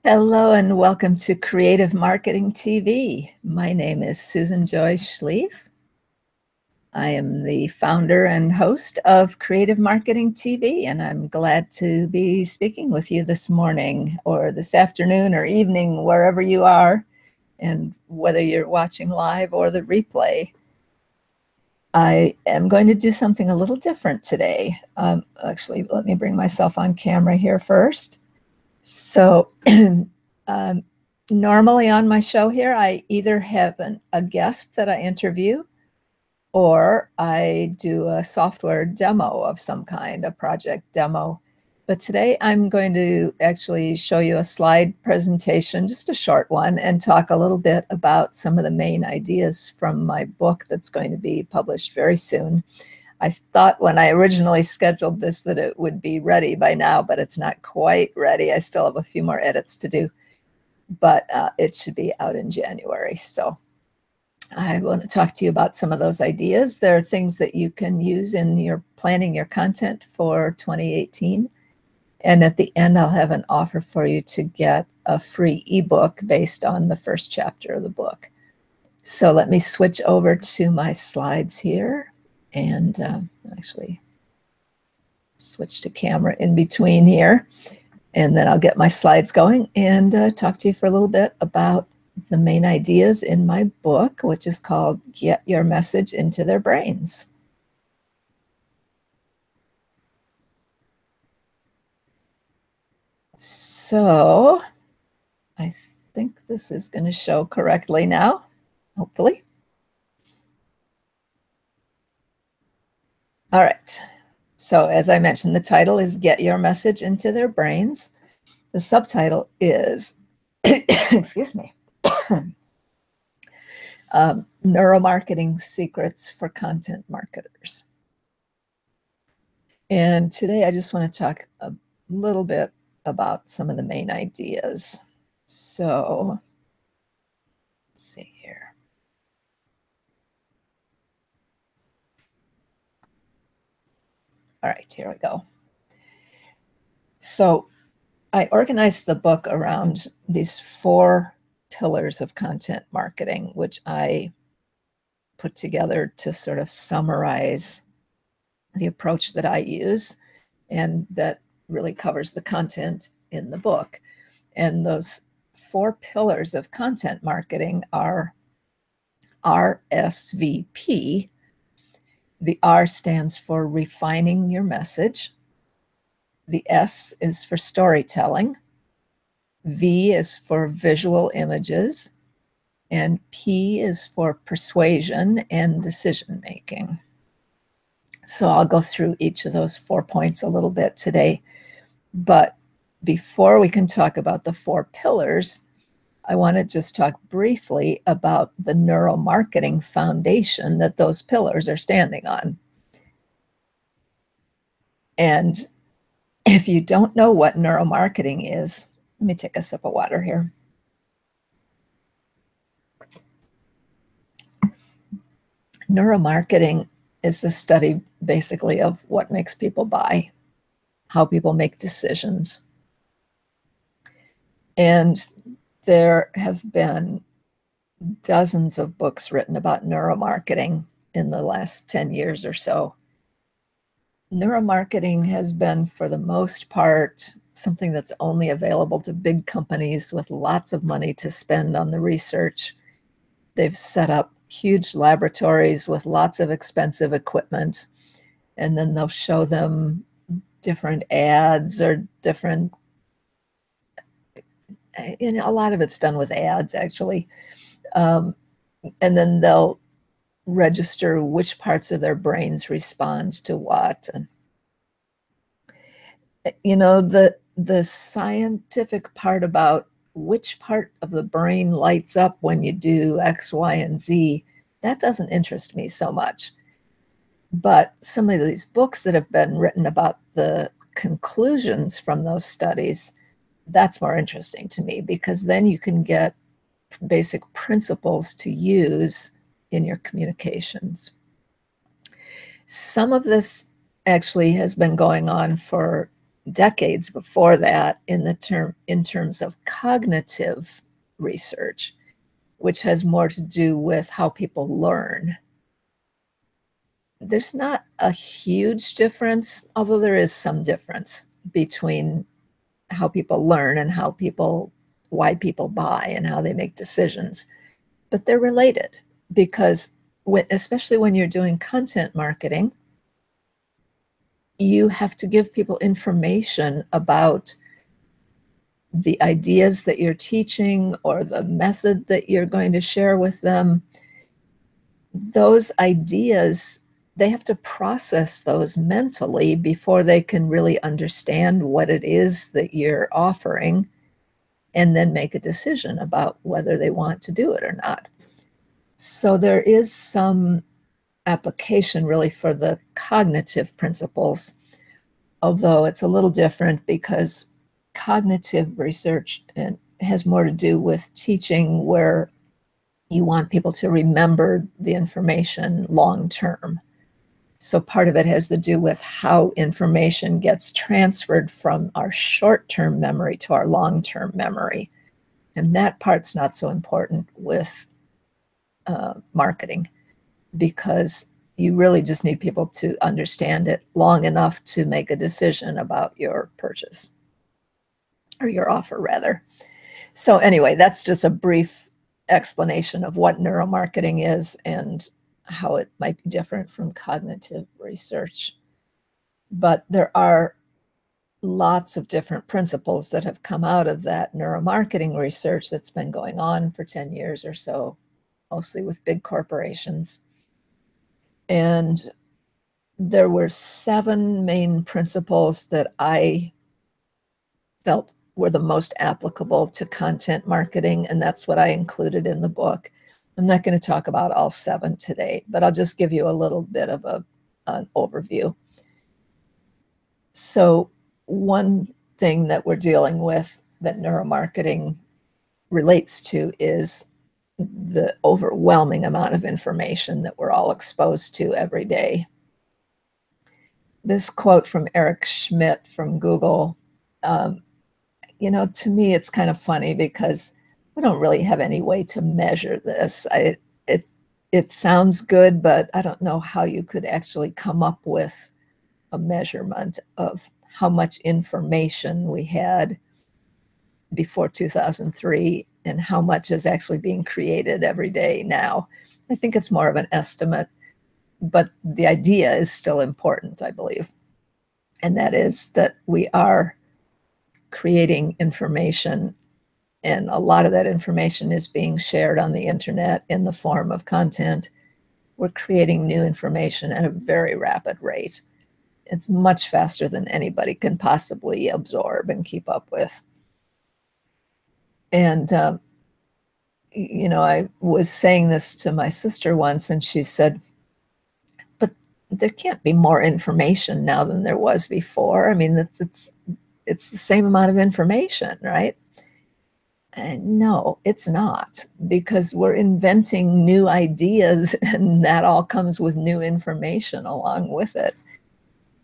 Hello and welcome to Creative Marketing TV. My name is Susan Joy Schlief. I am the founder and host of Creative Marketing TV, and I'm glad to be speaking with you this morning or this afternoon or evening, wherever you are, and whether you're watching live or the replay. I am going to do something a little different today. Actually, let me bring myself on camera here first. So normally on my show here, I either have a guest that I interview, or I do a software demo of some kind, a project demo. But today I'm going to actually show you a slide presentation, just a short one, and talk a little bit about some of the main ideas from my book that's going to be published very soon. I thought when I originally scheduled this that it would be ready by now, but it's not quite ready. I still have a few more edits to do, but it should be out in January. So I want to talk to you about some of those ideas. There are things that you can use in your planning your content for 2018. And at the end, I'll have an offer for you to get a free ebook based on the first chapter of the book. So let me switch over to my slides here and actually switch to camera in between here. And then I'll get my slides going and talk to you for a little bit about the main ideas in my book, which is called Get Your Message into Their Brains. So I think this is going to show correctly now, hopefully. All right. So as I mentioned, the title is Get Your Message into Their Brains. The subtitle is, excuse me, Neuromarketing Secrets for Content Marketers. And today I just want to talk a little bit about some of the main ideas. So let's see here. All right, here we go. So I organized the book around these 4 pillars of content marketing, which I put together to sort of summarize the approach that I use, and that really covers the content in the book. And those 4 pillars of content marketing are RSVP. The R stands for refining your message. The S is for storytelling. V is for visual images. And P is for persuasion and decision making. So I'll go through each of those 4 points a little bit today. But before we can talk about the 4 pillars, I want to just talk briefly about the neuromarketing foundation that those pillars are standing on. And if you don't know what neuromarketing is, let me take a sip of water here. Neuromarketing is the study basically of what makes people buy, how people make decisions. And there have been dozens of books written about neuromarketing in the last 10 years or so. Neuromarketing has been, for the most part, something that's only available to big companies with lots of money to spend on the research. They've set up huge laboratories with lots of expensive equipment, and then they'll show them different ads or different, and a lot of it's done with ads actually. And then they'll register which parts of their brains respond to what. And you know, the scientific part about which part of the brain lights up when you do X, Y, and Z, that doesn't interest me so much. But some of these books that have been written about the conclusions from those studies, that's more interesting to me, because then you can get basic principles to use in your communications. Some of this actually has been going on for decades before that in terms of cognitive research, which has more to do with how people learn. There's not a huge difference, although there is some difference between how people learn and why people buy and how they make decisions. But they're related because especially when you're doing content marketing, you have to give people information about the ideas that you're teaching or the method that you're going to share with them. Those ideas, they have to process those mentally before they can really understand what it is that you're offering and then make a decision about whether they want to do it or not. So there is some application really for the cognitive principles, although it's a little different because cognitive research has more to do with teaching, where you want people to remember the information long term. So part of it has to do with how information gets transferred from our short-term memory to our long-term memory. And that part's not so important with marketing, because you really just need people to understand it long enough to make a decision about your purchase, or your offer rather. So anyway, that's just a brief explanation of what neuromarketing is and how it might be different from cognitive research. But there are lots of different principles that have come out of that neuromarketing research that's been going on for 10 years or so, mostly with big corporations. And there were 7 main principles that I felt were the most applicable to content marketing, and that's what I included in the book. I'm not going to talk about all 7 today, but I'll just give you a little bit of an overview. So one thing that we're dealing with that neuromarketing relates to is the overwhelming amount of information that we're all exposed to every day. This quote from Eric Schmidt from Google, to me, it's kind of funny because we don't really have any way to measure this. It sounds good, but I don't know how you could actually come up with a measurement of how much information we had before 2003 and how much is actually being created every day now. I think it's more of an estimate, but the idea is still important, I believe. And that is that we are creating information, and a lot of that information is being shared on the internet in the form of content. We're creating new information at a very rapid rate. It's much faster than anybody can possibly absorb and keep up with. And, I was saying this to my sister once, and she said, but there can't be more information now than there was before. I mean, it's the same amount of information, right? And no, it's not, because we're inventing new ideas, and that all comes with new information along with it.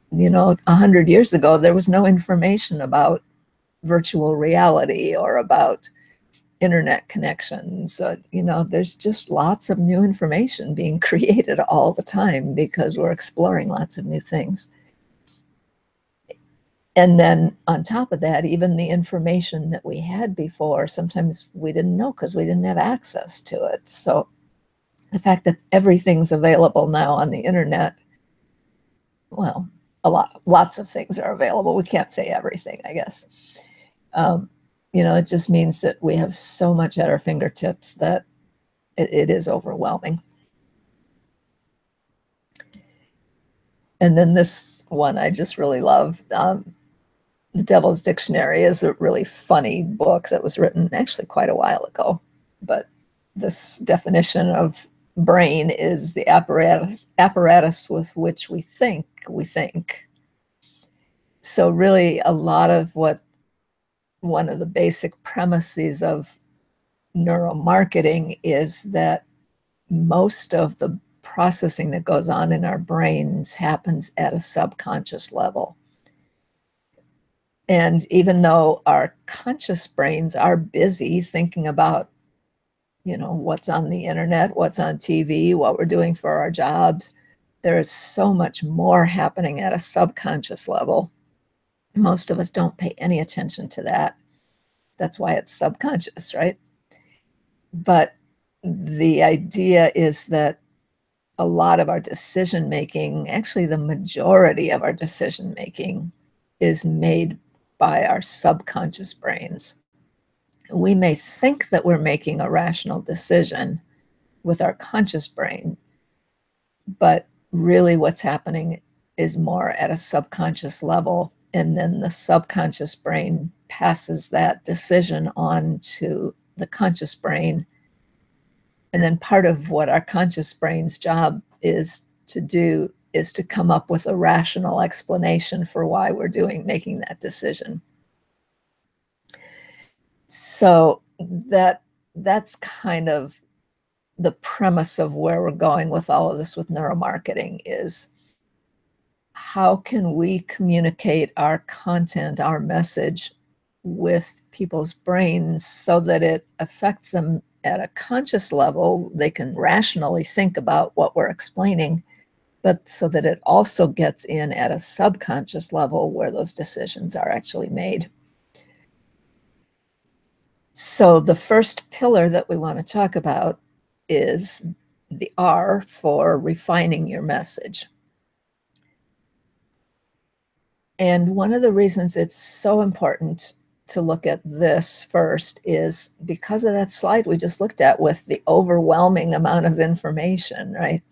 100 years ago, there was no information about virtual reality or about internet connections. There's just lots of new information being created all the time because we're exploring lots of new things. And then on top of that, even the information that we had before, sometimes we didn't know because we didn't have access to it. So the fact that everything's available now on the internet, well, lots of things are available. We can't say everything, I guess. It just means that we have so much at our fingertips that it is overwhelming. And then this one I just really love. The Devil's Dictionary is a really funny book that was written actually quite a while ago. But this definition of brain is the apparatus with which we think. So really, a lot of one of the basic premises of neuromarketing is that most of the processing that goes on in our brains happens at a subconscious level. And even though our conscious brains are busy thinking about, what's on the internet, what's on TV, what we're doing for our jobs, there is so much more happening at a subconscious level. Most of us don't pay any attention to that. That's why it's subconscious, right? But the idea is that a lot of our decision making, actually the majority of our decision making, is made by our subconscious brains. We may think that we're making a rational decision with our conscious brain, but really what's happening is more at a subconscious level. And then the subconscious brain passes that decision on to the conscious brain. And then part of what our conscious brain's job is to do is to come up with a rational explanation for why we're making that decision. So that's kind of the premise of where we're going with all of this with neuromarketing is how can we communicate our content, our message with people's brains so that it affects them at a conscious level. They can rationally think about what we're explaining, but so that it also gets in at a subconscious level where those decisions are actually made. So the first pillar that we want to talk about is the R for refining your message. And one of the reasons it's so important to look at this first is because of that slide we just looked at with the overwhelming amount of information, right?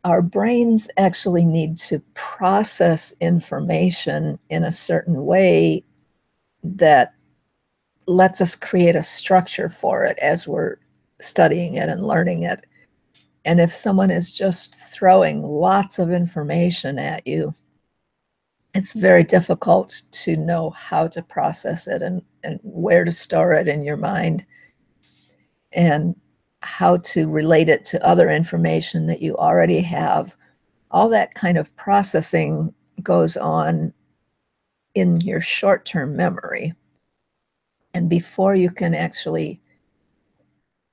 Our brains actually need to process information in a certain way that lets us create a structure for it as we're studying it and learning it. And if someone is just throwing lots of information at you, it's very difficult to know how to process it and where to store it in your mind and how to relate it to other information that you already have. All that kind of processing goes on in your short-term memory. And before you can actually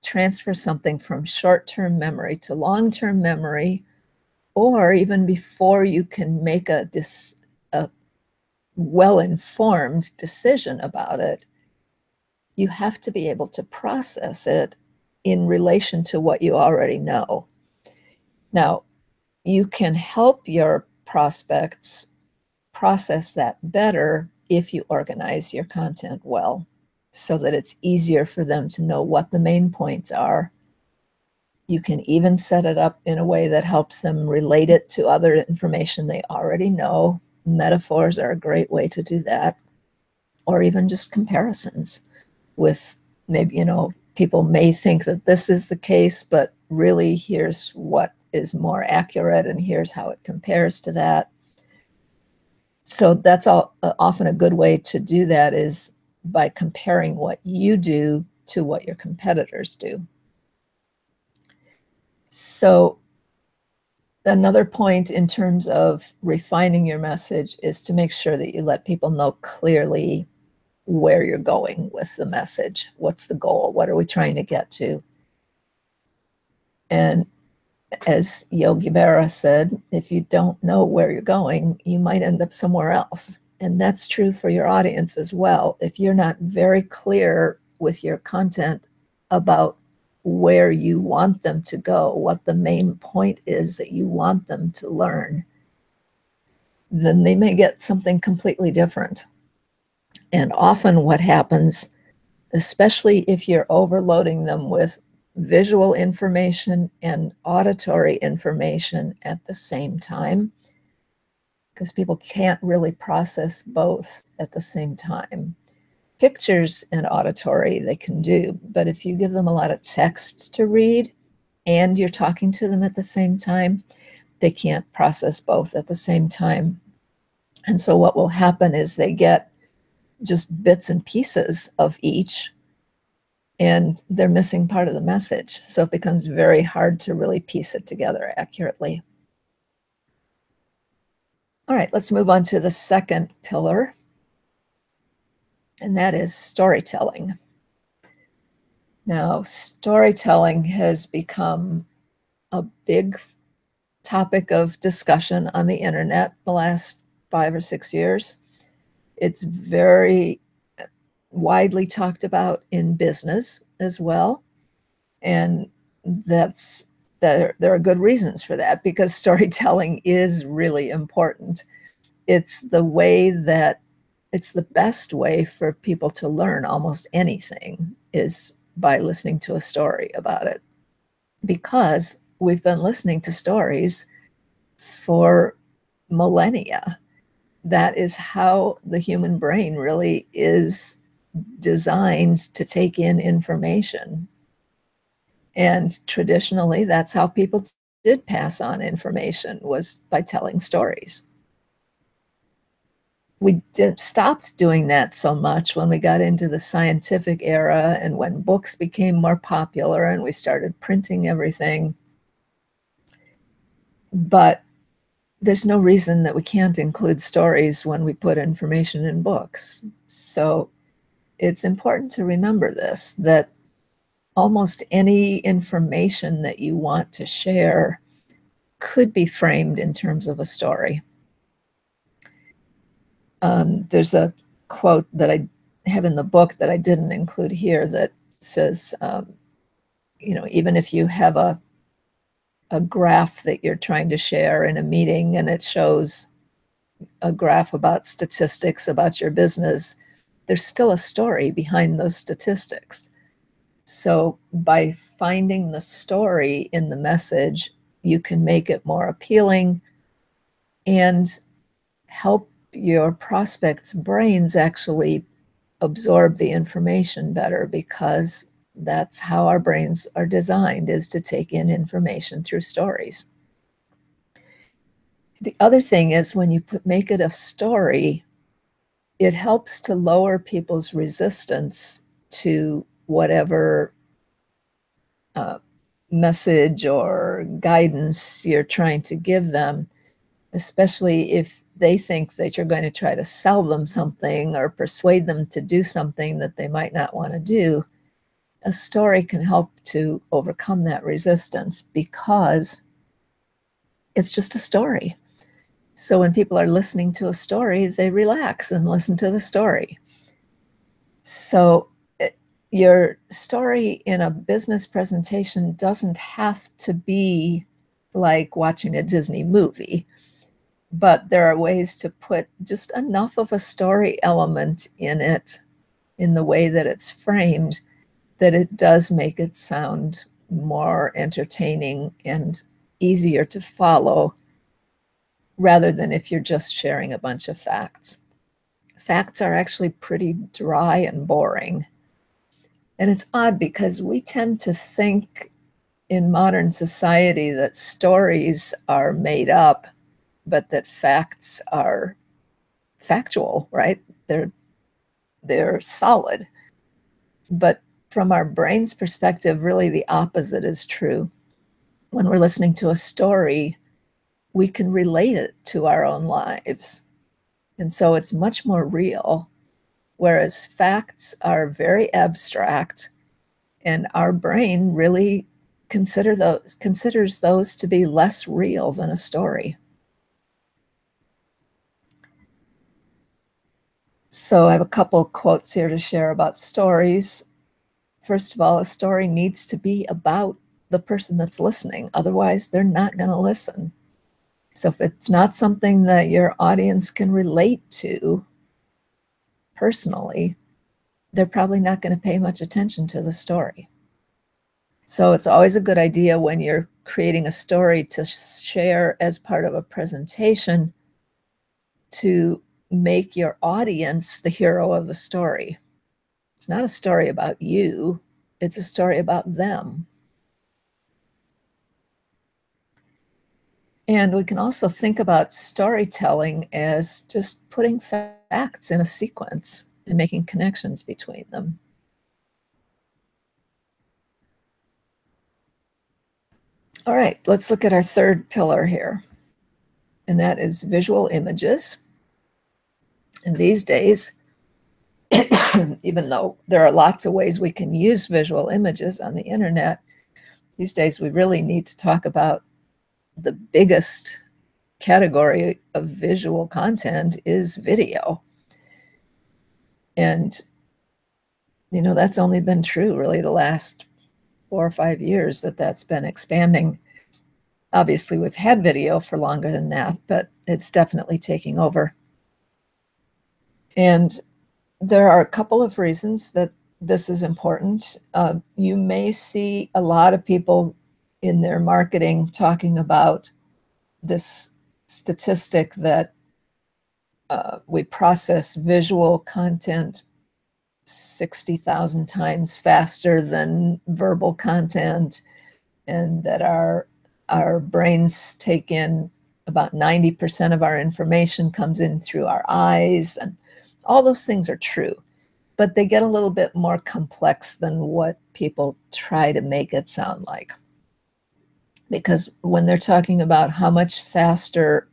transfer something from short-term memory to long-term memory, or even before you can make a well-informed decision about it, you have to be able to process it in relation to what you already know. Now, you can help your prospects process that better if you organize your content well, so that it's easier for them to know what the main points are. You can even set it up in a way that helps them relate it to other information they already know. Metaphors are a great way to do that, or even just comparisons with maybe, people may think that this is the case, but really here's what is more accurate and here's how it compares to that. So that's often a good way to do that is by comparing what you do to what your competitors do. So another point in terms of refining your message is to make sure that you let people know clearly where you're going with the message. What's the goal? What are we trying to get to? And as Yogi Berra said, if you don't know where you're going, you might end up somewhere else. And that's true for your audience as well. If you're not very clear with your content about where you want them to go, what the main point is that you want them to learn, then they may get something completely different. And often what happens, especially if you're overloading them with visual information and auditory information at the same time, because people can't really process both at the same time. Pictures and auditory they can do, but if you give them a lot of text to read and you're talking to them at the same time, they can't process both at the same time. And so what will happen is they get just bits and pieces of each, and they're missing part of the message. So it becomes very hard to really piece it together accurately. All right, let's move on to the second pillar. and that is storytelling. Now, storytelling has become a big topic of discussion on the internet the last 5 or 6 years. It's very widely talked about in business as well. And that's there are good reasons for that, because storytelling is really important. It's the way that it's the best way for people to learn almost anything is by listening to a story about it, because we've been listening to stories for millennia. That is how the human brain really is designed to take in information. And traditionally, that's how people did pass on information, was by telling stories. We stopped doing that so much when we got into the scientific era and when books became more popular and we started printing everything. But there's no reason that we can't include stories when we put information in books. So it's important to remember this, that almost any information that you want to share could be framed in terms of a story. There's a quote that I have in the book that I didn't include here that says, even if you have a graph that you're trying to share in a meeting and it shows a graph about statistics about your business, there's still a story behind those statistics. So by finding the story in the message, you can make it more appealing and help your prospects' brains actually absorb the information better, because that's how our brains are designed, is to take in information through stories. The other thing is, when you make it a story, it helps to lower people's resistance to whatever message or guidance you're trying to give them, especially if they think that you're going to try to sell them something or persuade them to do something that they might not want to do. A story can help to overcome that resistance, because it's just a story. So when people are listening to a story, they relax and listen to the story. So your story in a business presentation doesn't have to be like watching a Disney movie, but there are ways to put just enough of a story element in it, in the way that it's framed, that it does make it sound more entertaining and easier to follow, rather than if you're just sharing a bunch of facts. Facts are actually pretty dry and boring. And it's odd, because we tend to think in modern society that stories are made up, but that facts are factual, right? They're solid. But from our brain's perspective, really the opposite is true. When we're listening to a story, we can relate it to our own lives. And so it's much more real, whereas facts are very abstract, and our brain really considers those to be less real than a story. So I have a couple quotes here to share about stories. First of all, a story needs to be about the person that's listening. Otherwise, they're not going to listen. So if it's not something that your audience can relate to personally, they're probably not going to pay much attention to the story. So it's always a good idea, when you're creating a story to share as part of a presentation, to make your audience the hero of the story. It's not a story about you, it's a story about them. And we can also think about storytelling as just putting facts in a sequence and making connections between them. All right, let's look at our third pillar here, and that is visual images. And these days, Even though there are lots of ways we can use visual images on the internet, these days we really need to talk about the biggest category of visual content is video. And, that's only been true really the last 4 or 5 years that's been expanding. Obviously, we've had video for longer than that, but it's definitely taking over. And there are a couple of reasons that this is important. You may see a lot of people in their marketing talking about this statistic that we process visual content 60,000 times faster than verbal content, and that our brains take in about 90% of our information comes in through our eyes, and all those things are true, but they get a little bit more complex than what people try to make it sound like. Because when they're talking about how much faster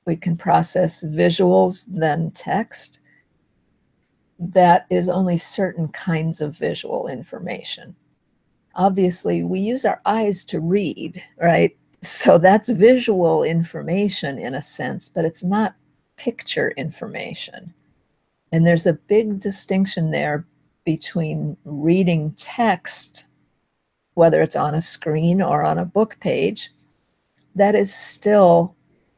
we can process visuals than text, that is only certain kinds of visual information. Obviously, we use our eyes to read, right? So that's visual information in a sense, but it's not picture information. And there's a big distinction there between reading text, whether it's on a screen or on a book page. That is still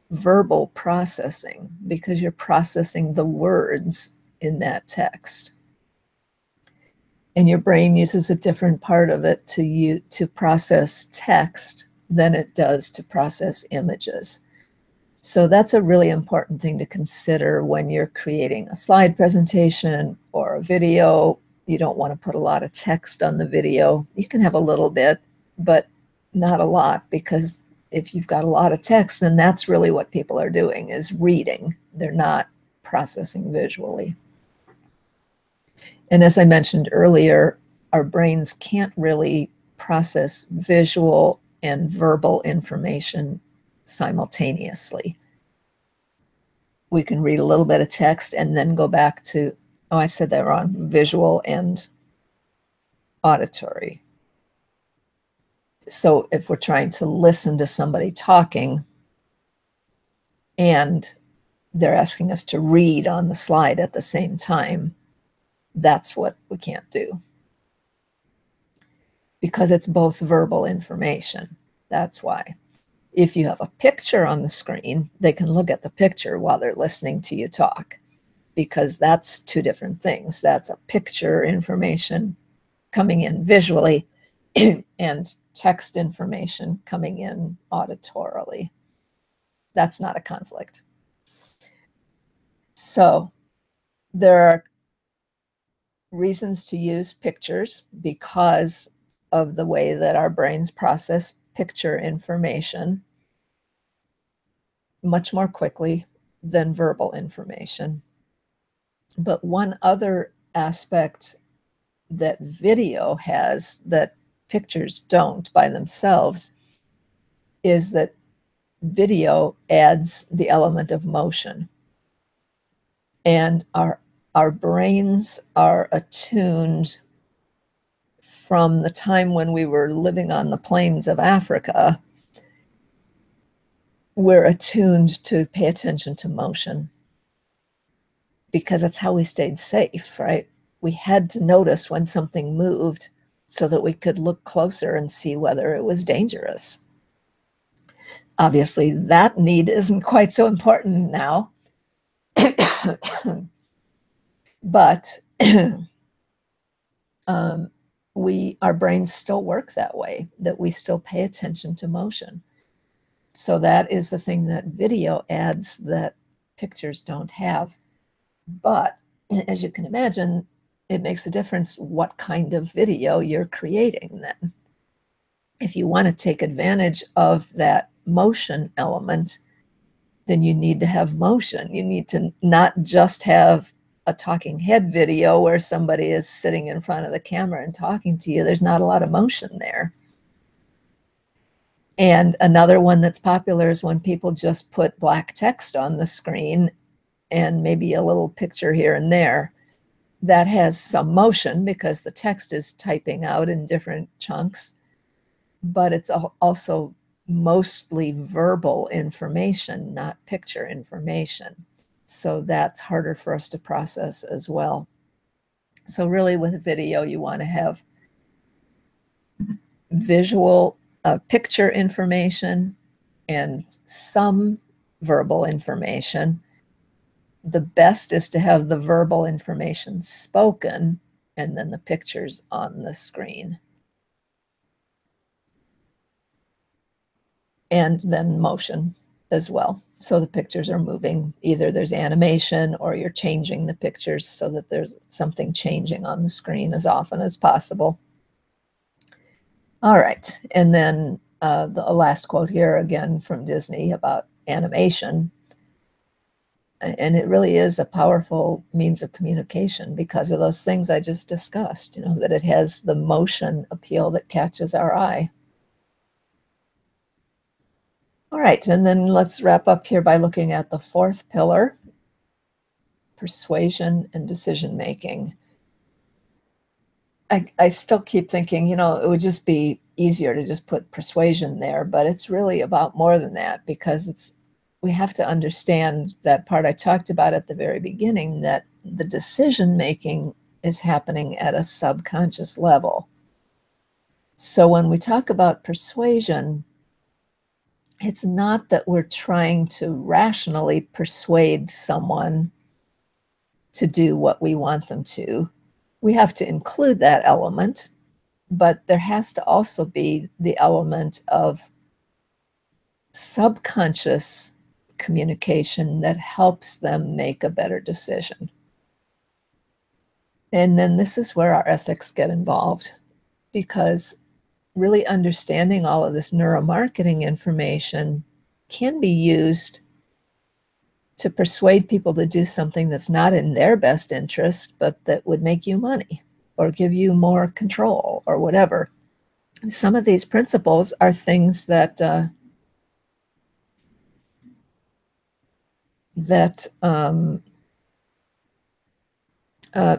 verbal processing because you're processing the words in that text. And your brain uses a different part of it to process text than it does to process images. So that's a really important thing to consider when you're creating a slide presentation or a video. You don't want to put a lot of text on the video. You can have a little bit, but not a lot, because if you've got a lot of text, then that's really what people are doing, is reading. They're not processing visually. And as I mentioned earlier, our brains can't really process visual and verbal information simultaneously. We can read a little bit of text and then go back to, oh, I said that wrong, visual and auditory. So if we're trying to listen to somebody talking and they're asking us to read on the slide at the same time, that's what we can't do, because it's both verbal information. That's why. If you have a picture on the screen, they can look at the picture while they're listening to you talk, because that's two different things. That's a picture information coming in visually and text information coming in auditorily. That's not a conflict. So there are reasons to use pictures because of the way that our brains process picture information much more quickly than verbal information. But one other aspect that video has that pictures don't by themselves is that video adds the element of motion. And our brains are attuned from the time when we were living on the plains of Africa. We're attuned to pay attention to motion because that's how we stayed safe, right? We had to notice when something moved so that we could look closer and see whether it was dangerous. Obviously, that need isn't quite so important now. But our brains still work that way, that we still pay attention to motion. So that is the thing that video adds that pictures don't have. But as you can imagine, it makes a difference what kind of video you're creating then. If you want to take advantage of that motion element, then you need to have motion. You need to not just have a talking head video where somebody is sitting in front of the camera and talking to you. There's not a lot of motion there. And another one that's popular is when people just put black text on the screen and maybe a little picture here and there. that has some motion because the text is typing out in different chunks, but it's also mostly verbal information, not picture information. So that's harder for us to process as well. So really with video, you want to have visual picture information and some verbal information. The best is to have the verbal information spoken and then the pictures on the screen. And then motion as well. So the pictures are moving. Either there's animation or you're changing the pictures so that there's something changing on the screen as often as possible. All right. And then the last quote here again from Disney about animation. And it really is a powerful means of communication because of those things I just discussed, you know, that it has the motion appeal that catches our eye. All right, and then let's wrap up here by looking at the fourth pillar, persuasion and decision making. I still keep thinking, you know, it would just be easier to just put persuasion there, but it's really about more than that because we have to understand that part I talked about at the very beginning, that the decision making is happening at a subconscious level. So when we talk about persuasion, it's not that we're trying to rationally persuade someone to do what we want them to. We have to include that element, but there has to also be the element of subconscious communication that helps them make a better decision. And then this is where our ethics get involved, because really understanding all of this neuromarketing information can be used to persuade people to do something that's not in their best interest, but that would make you money or give you more control or whatever. Some of these principles are things that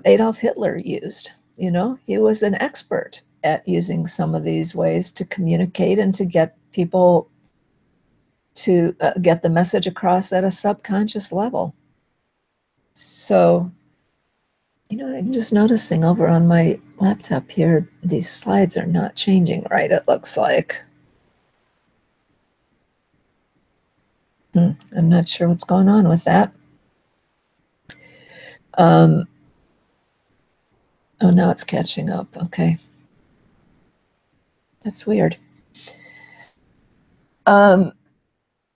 Adolf Hitler used. You know, he was an expert at using some of these ways to communicate and to get people to get the message across at a subconscious level. So, you know, I'm just noticing over on my laptop here, these slides are not changing right, it looks like. I'm not sure what's going on with that. Oh, now it's catching up. Okay. That's weird.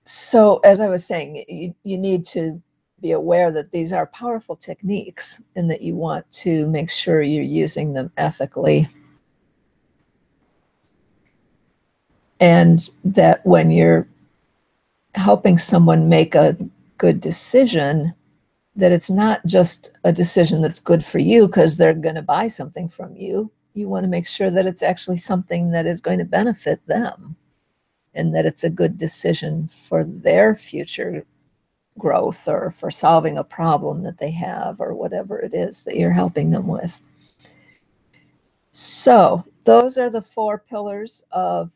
So as I was saying, you need to be aware that these are powerful techniques and that you want to make sure you're using them ethically. And that when you're helping someone make a good decision, that it's not just a decision that's good for you because they're going to buy something from you. You want to make sure that it's actually something that is going to benefit them and that it's a good decision for their future growth or for solving a problem that they have or whatever it is that you're helping them with. So those are the 4 pillars of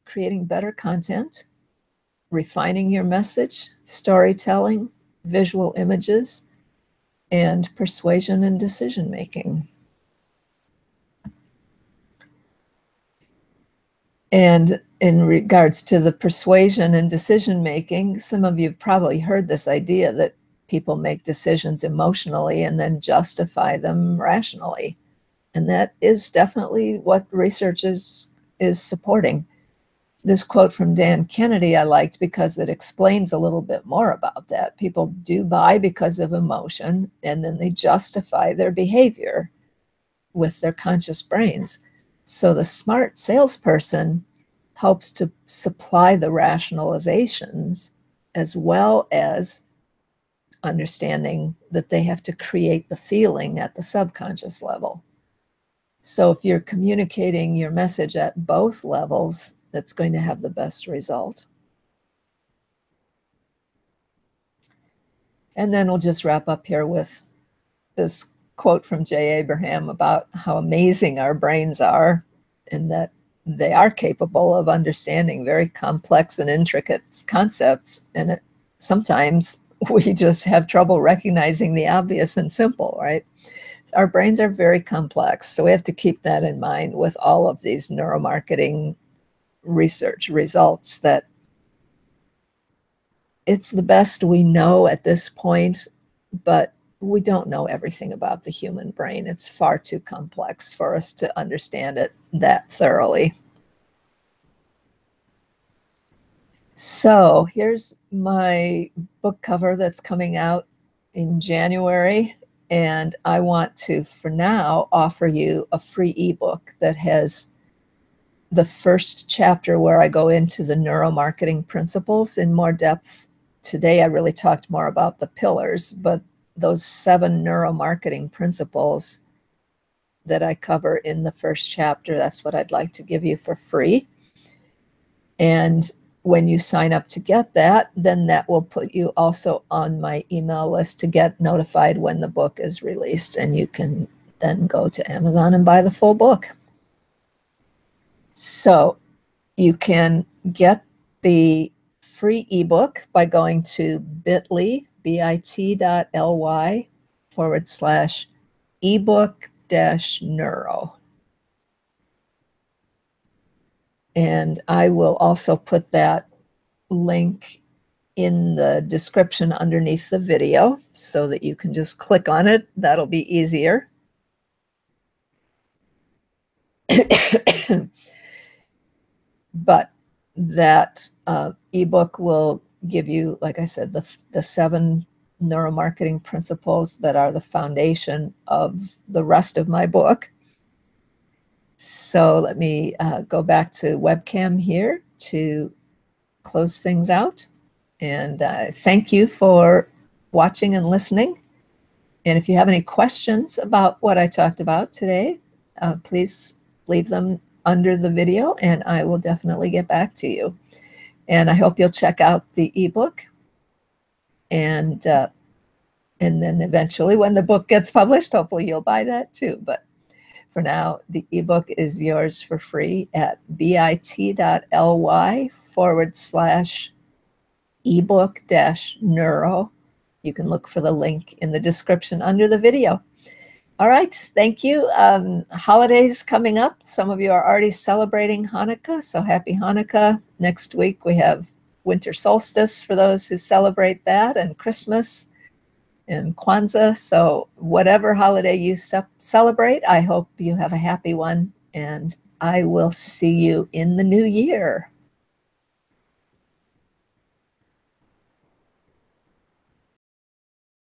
creating better content, refining your message, storytelling, visual images, and persuasion and decision making. And in regards to the persuasion and decision making, some of you have probably heard this idea that people make decisions emotionally and then justify them rationally. And that is definitely what research is supporting. This quote from Dan Kennedy I liked because it explains a little bit more about that. People do buy because of emotion, and then they justify their behavior with their conscious brains. So the smart salesperson helps to supply the rationalizations as well as understanding that they have to create the feeling at the subconscious level. So if you're communicating your message at both levels, that's going to have the best result. And then we'll just wrap up here with this quote from J. Abraham about how amazing our brains are and that they are capable of understanding very complex and intricate concepts. And sometimes we just have trouble recognizing the obvious and simple, right? Our brains are very complex. So we have to keep that in mind with all of these neuromarketing research results, that it's the best we know at this point, but we don't know everything about the human brain. It's far too complex for us to understand it that thoroughly. So here's my book cover that's coming out in January. And I want to, for now, offer you a free ebook that has the first chapter where I go into the neuromarketing principles in more depth. Today, I really talked more about the pillars, but those 7 neuromarketing principles that I cover in the first chapter, that's what I'd like to give you for free. And when you sign up to get that, then that will put you also on my email list to get notified when the book is released. And you can then go to Amazon and buy the full book. So you can get the free ebook by going to bit.ly/ebook-neuro. And I will also put that link in the description underneath the video so that you can just click on it. That'll be easier. But that ebook will give you, like I said, the 7 neuromarketing principles that are the foundation of the rest of my book. So let me go back to webcam here to close things out. And thank you for watching and listening. And if you have any questions about what I talked about today, please leave them under the video and I will definitely get back to you. And I hope you'll check out the ebook. And then eventually when the book gets published, hopefully you'll buy that too. But for now, the ebook is yours for free at bit.ly/ebook-neuro. You can look for the link in the description under the video. All right, thank you. Holidays coming up. Some of you are already celebrating Hanukkah, so happy Hanukkah. Next week we have winter solstice for those who celebrate that, and Christmas and Kwanzaa. So whatever holiday you celebrate, I hope you have a happy one, and I will see you in the new year.